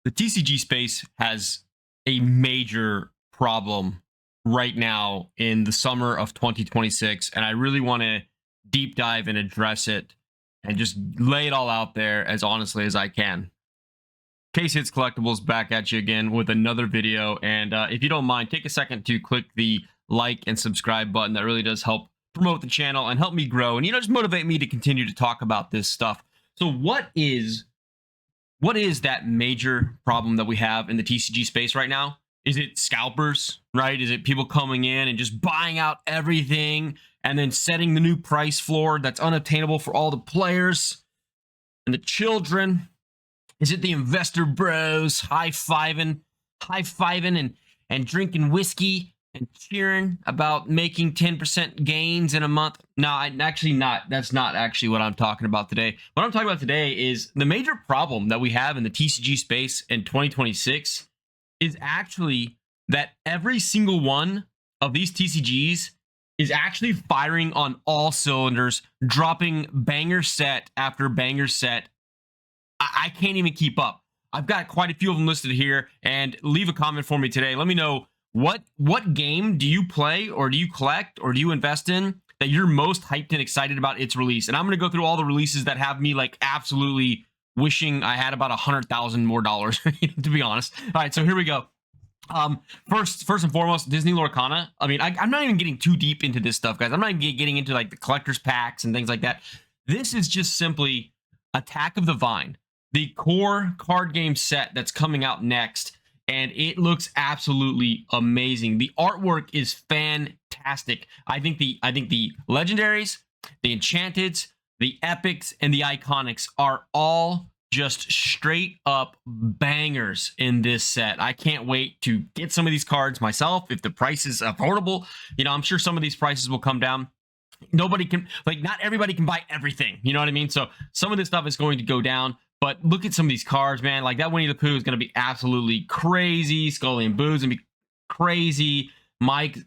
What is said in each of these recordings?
The TCG space has a major problem right now in the summer of 2026, and I really want to deep dive and address it and just lay it all out there as honestly as I can. Case Hits Collectibles back at you again with another video, and if you don't mind, take a second to click the like and subscribe button. That really does help promote the channel and help me grow, and just motivate me to continue to talk about this stuff. So what is that major problem that we have in the TCG space right now? Is it scalpers, right? Is it people coming in and just buying out everything and then setting the new price floor that's unobtainable for all the players and the children? Is it the investor bros high-fiving and drinking whiskey and cheering about making 10% gains in a month? No, actually not. That's not actually what I'm talking about today. What I'm talking about today is the major problem that we have in the TCG space in 2026 is actually that every single one of these TCGs is actually firing on all cylinders, dropping banger set after banger set. I can't even keep up. I've got quite a few of them listed here, and leave a comment for me today. Let me know what game do you play, or do you collect, or do you invest in that you're most hyped and excited about its release. And I'm going to go through all the releases that have me like absolutely wishing I had about $100,000 more dollars, to be honest. All right, so here we go. First and foremost, Disney Lorcana. I mean, I'm not even getting too deep into this stuff, guys. I'm not even getting into like the collector's packs and things like that. This is just simply Attack of the Vine, the core card game set that's coming out next, and it looks absolutely amazing. The artwork is fantastic. I think the legendaries, the enchanteds, the epics, and the iconics are all just straight up bangers in this set. I can't wait to get some of these cards myself if the price is affordable. I'm sure some of these prices will come down. Nobody can, not everybody can buy everything. You know what I mean? So some of this stuff is going to go down. But look at some of these cards, man. Like that Winnie the Pooh is going to be absolutely crazy. Scully and Boo's going to be crazy. Mike,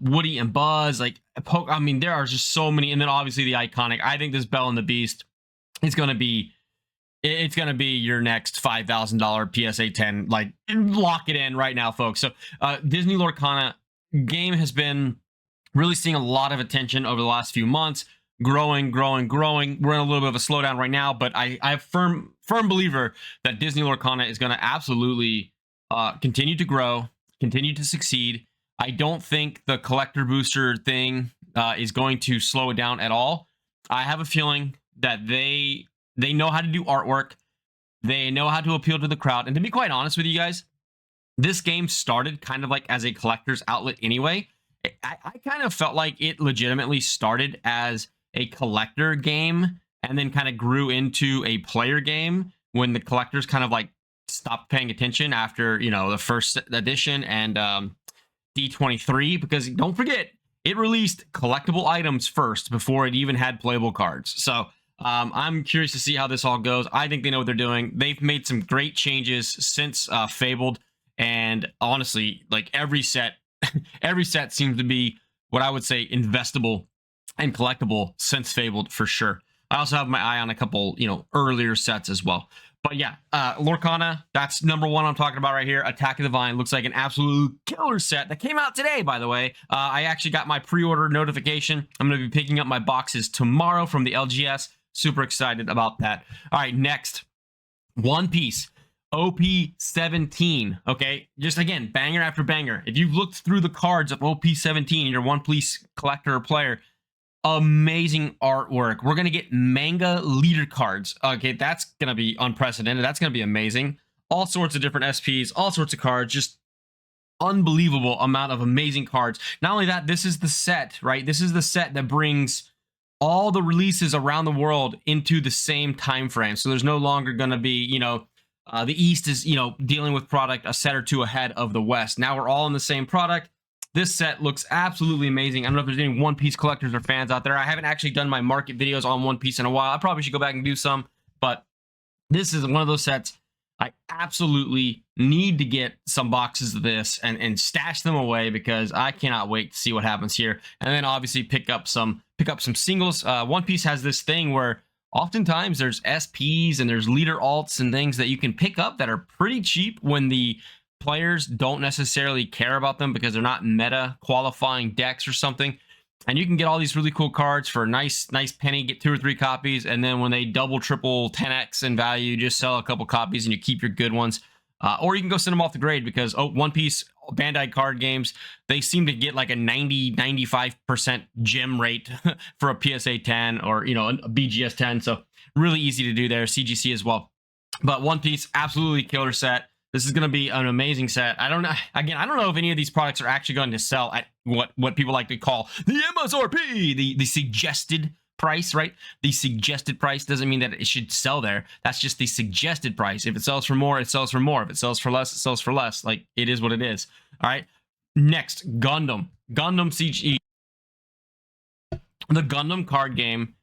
Woody and Buzz. I mean, there are just so many. And then obviously the iconic. I think this Belle and the Beast is going to be, it's going to be your next $5,000 PSA 10. Like, lock it in right now, folks. So Disney Lorcana game has been really seeing a lot of attention over the last few months. Growing. We're in a little bit of a slowdown right now, but I'm firm believer that Disney Lorcana is going to absolutely continue to grow, continue to succeed. I don't think the collector booster thing is going to slow it down at all. I have a feeling that they know how to do artwork. They know how to appeal to the crowd. And to be quite honest with you guys, this game started kind of like as a collector's outlet anyway. I kind of felt like it legitimately started as a collector game and then kind of grew into a player game when the collectors kind of like stopped paying attention after, the first edition and D23, because don't forget, it released collectible items first before it even had playable cards. So I'm curious to see how this all goes. I think they know what they're doing. They've made some great changes since Fabled, and honestly, like every set seems to be what I would say investable and collectible since Fabled for sure. I also have my eye on a couple, earlier sets as well. But yeah, Lorcana, that's number one I'm talking about right here. Attack of the Vine looks like an absolute killer set that came out today, by the way. I actually got my pre-order notification. I'm going to be picking up my boxes tomorrow from the LGS. Super excited about that. All right, next, One Piece. OP17, okay? Just again, banger after banger. If you've looked through the cards of OP17, you're a One Piece collector or player, amazing artwork. We're going to get manga leader cards. Okay, that's going to be unprecedented. That's going to be amazing. All sorts of different SPs, all sorts of cards, just unbelievable amount of amazing cards. Not only that, this is the set, right? This is the set that brings all the releases around the world into the same time frame. So there's no longer going to be, the East is, dealing with product a set or two ahead of the West. Now we're all in the same product. This set looks absolutely amazing. I don't know if there's any One Piece collectors or fans out there. I haven't actually done my market videos on One Piece in a while. I probably should go back and do some, but this is one of those sets I absolutely need to get some boxes of this and stash them away, because I cannot wait to see what happens here. And then obviously pick up some singles. One Piece has this thing where oftentimes there's SPs and there's leader alts and things that you can pick up that are pretty cheap when the players don't necessarily care about them because they're not meta qualifying decks or something. And you can get all these really cool cards for a nice penny, get 2 or 3 copies, and then when they double, triple, 10x in value, you just sell a couple copies and you keep your good ones. Or you can go send them off the grade because, One Piece, Bandai card games, they seem to get like a 90-95% gem rate for a PSA 10 or, a BGS 10. So really easy to do there. CGC as well. But One Piece, absolutely killer set. This is going to be an amazing set. I don't know. Again, I don't know if any of these products are actually going to sell at what people like to call the MSRP, the suggested price, right? The suggested price doesn't mean that it should sell there. That's just the suggested price. If it sells for more, it sells for more. If it sells for less, it sells for less. Like, it is what it is. All right. Next, Gundam CG. The Gundam card game.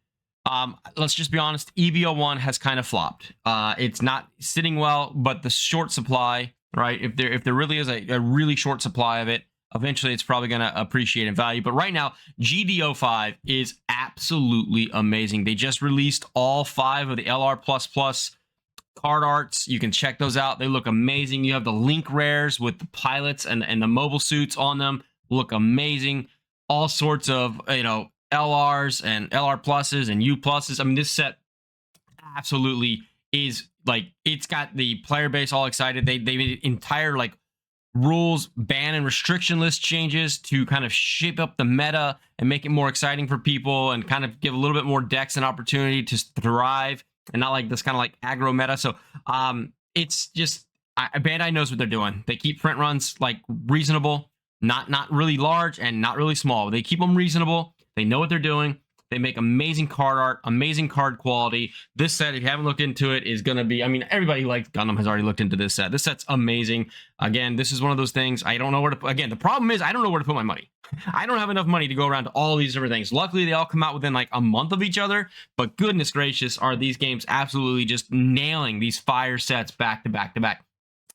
Let's just be honest, EVO1 has kind of flopped. It's not sitting well, but the short supply, right? If there really is a really short supply of it, eventually it's probably going to appreciate in value. But right now, GDO5 is absolutely amazing. They just released all 5 of the LR++ card arts. You can check those out. They look amazing. You have the Link rares with the pilots and the mobile suits on them. Look amazing. All sorts of, LRs and LR pluses and U pluses. I mean, this set absolutely is like, it's got the player base all excited. They made entire like rules, ban and restriction list changes to kind of shape up the meta and make it more exciting for people and kind of give a little bit more decks an opportunity to thrive and not like this kind of like aggro meta. So it's just, Bandai knows what they're doing. They keep print runs like reasonable, not really large and not really small. They keep them reasonable. They know what they're doing. They make amazing card art, amazing card quality. This set, if you haven't looked into it, is going to be, I mean, everybody who likes Gundam has already looked into this set. This set's amazing. Again, this is one of those things I don't know where to put. Again, the problem is I don't know where to put my money. I don't have enough money to go around to all these different things. Luckily, they all come out within like a month of each other, but goodness gracious, are these games absolutely just nailing these fire sets back to back to back.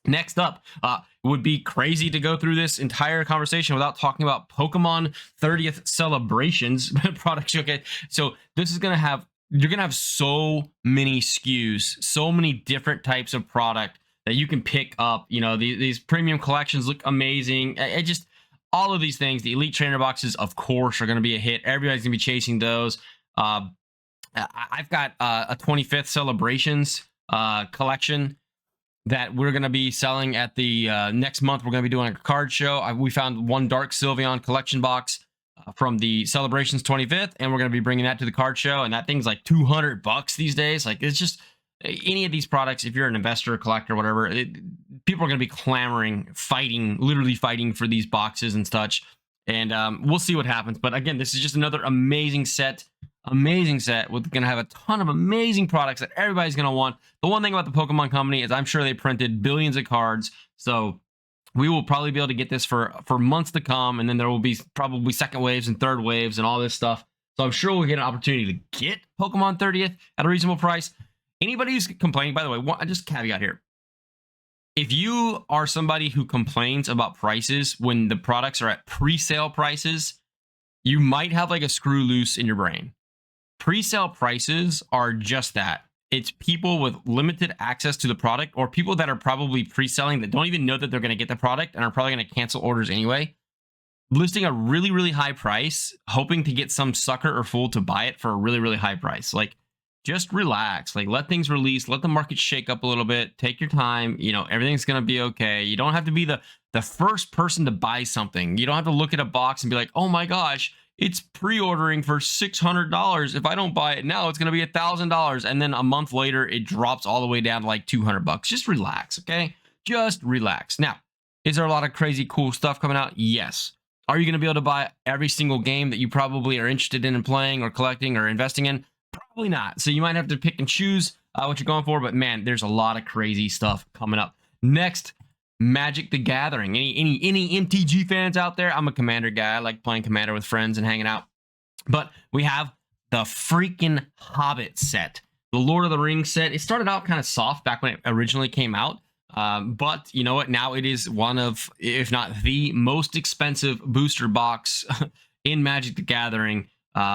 Next up, it would be crazy to go through this entire conversation without talking about Pokemon 30th Celebrations product showcase. So this is going to have, you're going to have so many SKUs, so many different types of product that you can pick up. These premium collections look amazing. It just, all of these things, the Elite Trainer boxes, of course, are going to be a hit. Everybody's going to be chasing those. I've got a 25th Celebrations collection that we're going to be selling at the next month. We're going to be doing a card show. We found one Dark Sylveon collection box from the Celebrations 25th, and we're going to be bringing that to the card show. And that thing's like $200 these days. Like, it's just any of these products. If you're an investor, collector, whatever, people are going to be clamoring, literally fighting for these boxes and such. And we'll see what happens. But again, this is just another amazing set. Amazing set. We're going to have a ton of amazing products that everybody's going to want. The one thing about the Pokemon Company is I'm sure they printed billions of cards. So we will probably be able to get this for months to come. And then there will be probably second waves and third waves and all this stuff. So I'm sure we'll get an opportunity to get Pokemon 30th at a reasonable price. Anybody who's complaining, by the way, just caveat here. If you are somebody who complains about prices when the products are at pre-sale prices, you might have like a screw loose in your brain. Pre-sale prices are just that. It's people with limited access to the product, or people that are probably pre-selling that don't even know that they're going to get the product and are probably going to cancel orders anyway, listing a really, really high price, hoping to get some sucker or fool to buy it for a really, really high price. Like, just relax. Like, let things release. Let the market shake up a little bit. Take your time. Everything's going to be okay. You don't have to be the first person to buy something. You don't have to look at a box and be like, oh my gosh, it's pre-ordering for $600. If I don't buy it now, it's going to be $1,000. And then a month later, it drops all the way down to like $200. Just relax, okay? Just relax. Now, is there a lot of crazy cool stuff coming out? Yes. Are you going to be able to buy every single game that you probably are interested in playing or collecting or investing in? Probably not. So you might have to pick and choose what you're going for. But man, there's a lot of crazy stuff coming up. Next, Magic the Gathering. Any MTG fans out there? I'm a Commander guy. I like playing Commander with friends and hanging out. But we have the freaking Hobbit set, the Lord of the Rings set. It started out kind of soft back when it originally came out. But you know what? Now it is one of, if not the most expensive booster box in Magic the Gathering.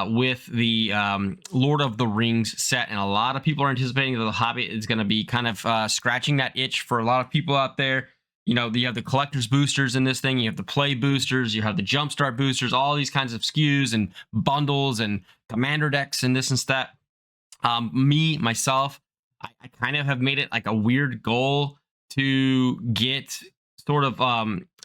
with the Lord of the Rings set, and a lot of people are anticipating that the Hobbit is going to be kind of scratching that itch for a lot of people out there. You know, you have the collector's boosters in this thing, you have the play boosters, you have the jumpstart boosters, all these kinds of SKUs and bundles and commander decks and this and that. Myself, I kind of have made it like a weird goal to get sort of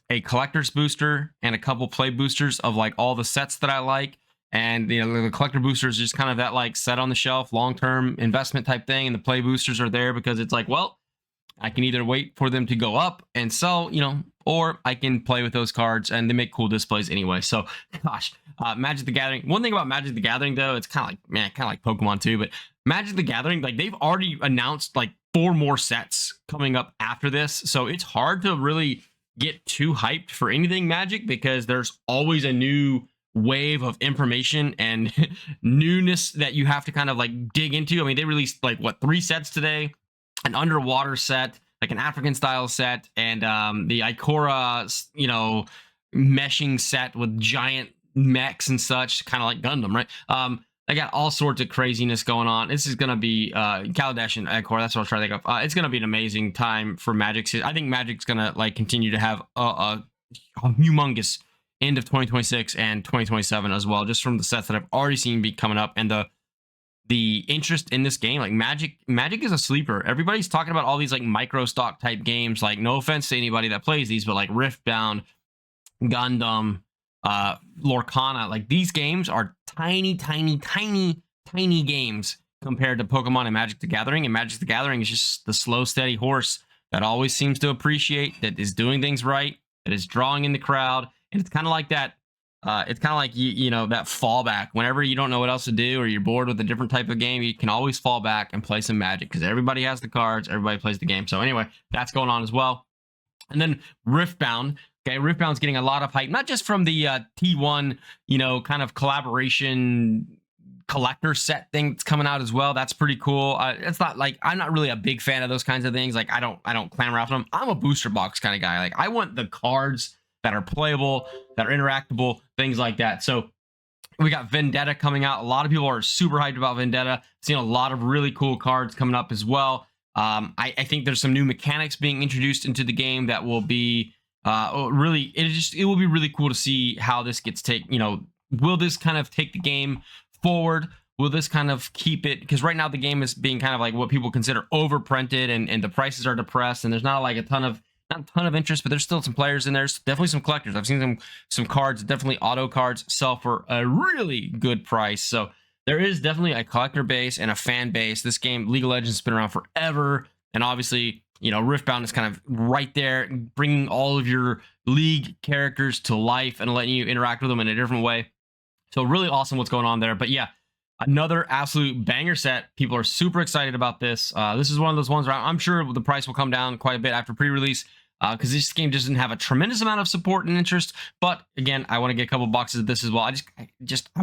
a collector's booster and a couple play boosters of like all the sets that I like. And you know, the collector booster is just kind of that like set on the shelf long-term investment type thing, and the play boosters are there because it's like, well, I can either wait for them to go up and sell, you know, or I can play with those cards, and they make cool displays anyway. So gosh, Magic the Gathering, one thing about Magic the Gathering though, it's kind of like, man, kind of like Pokemon too, but Magic the Gathering, like they've already announced like 4 more sets coming up after this, so it's hard to really get too hyped for anything Magic because there's always a new wave of information and newness that you have to kind of like dig into. I mean, they released like what, 3 sets today: an underwater set, like an African style set, and the Ikora, you know, meshing set with giant mechs and such, kind of like Gundam, right? I got all sorts of craziness going on. This is going to be Kaladesh and Ikora. That's what I was trying to think of. It's going to be an amazing time for Magic. I think Magic's going to like continue to have a humongous end of 2026 and 2027 as well, just from the sets that I've already seen be coming up, and the interest in this game. Like Magic is a sleeper. Everybody's talking about all these like micro stock type games. Like, no offense to anybody that plays these, but like Riftbound, Gundam, Lorcana, like these games are tiny games compared to Pokemon and Magic the Gathering. And Magic the Gathering is just the slow, steady horse that always seems to appreciate, that is doing things right, that is drawing in the crowd. And it's kind of like that. It's kind of like you know, that fallback. Whenever you don't know what else to do, or you're bored with a different type of game, you can always fall back and play some Magic because everybody has the cards, everybody plays the game. So anyway, that's going on as well. And then Riftbound. Okay, Riftbound's getting a lot of hype, not just from the T1, you know, kind of collaboration collector set thing that's coming out as well. That's pretty cool. It's not like, I'm not really a big fan of those kinds of things. Like I don't clamor after them. I'm a booster box kind of guy. Like I want the cards that are playable, that are interactable, things like that. So we got Vendetta coming out. A lot of people are super hyped about Vendetta. Seen a lot of really cool cards coming up as well. I think there's some new mechanics being introduced into the game that will be really, it will be really cool to see how this gets taken. You know, will this kind of take the game forward? Will this kind of keep it? Because right now the game is being kind of like what people consider overprinted, and the prices are depressed, and there's not like not a ton of interest, but there's still some players in there. There's definitely some collectors. I've seen some cards, definitely auto cards, sell for a really good price. So there is definitely a collector base and a fan base. This game, League of Legends, has been around forever, and obviously, you know, Riftbound is kind of right there, bringing all of your League characters to life and letting you interact with them in a different way. So really awesome what's going on there. But yeah, another absolute banger set. People are super excited about this. This is one of those ones where I'm sure the price will come down quite a bit after pre-release, because this game doesn't have a tremendous amount of support and interest. But again, I want to get a couple boxes of this as well. I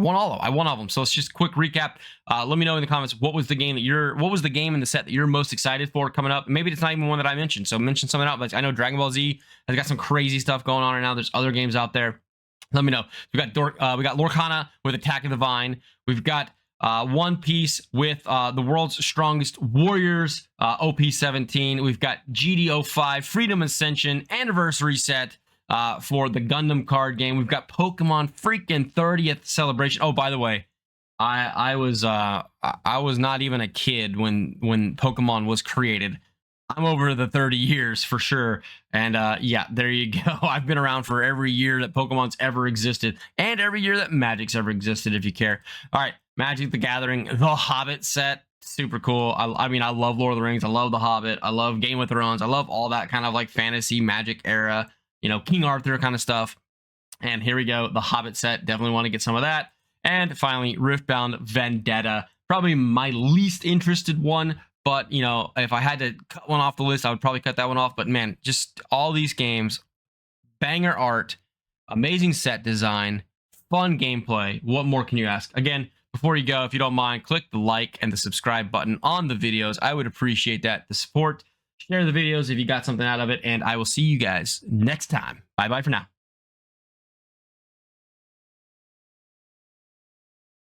want all of them. I want all of them. So let's just quick recap. Let me know in the comments, what was the game in the set that you're most excited for coming up? Maybe it's not even one that I mentioned, so mention something out. But I know Dragon Ball Z has got some crazy stuff going on right now. There's other games out there. Let me know. We got Lorcana with Attack of the Vine. We've got One Piece with the World's Strongest Warriors, OP17. We've got GD05 Freedom Ascension Anniversary Set for the Gundam card game. We've got Pokemon freaking 30th Celebration. Oh, by the way, I was not even a kid when Pokemon was created. I'm over the 30 years for sure. And yeah, there you go. I've been around for every year that Pokemon's ever existed, and every year that Magic's ever existed, if you care. All right, Magic the Gathering, the Hobbit set, super cool. I mean, I love Lord of the Rings. I love the Hobbit. I love Game of Thrones. I love all that kind of like fantasy Magic era, you know, King Arthur kind of stuff. And here we go, the Hobbit set. Definitely want to get some of that. And finally, Riftbound Vendetta, probably my least interested one. But, you know, if I had to cut one off the list, I would probably cut that one off. But, man, just all these games, banger art, amazing set design, fun gameplay. What more can you ask? Again, before you go, if you don't mind, click the like and the subscribe button on the videos. I would appreciate that. The support. Share the videos if you got something out of it. And I will see you guys next time. Bye-bye for now.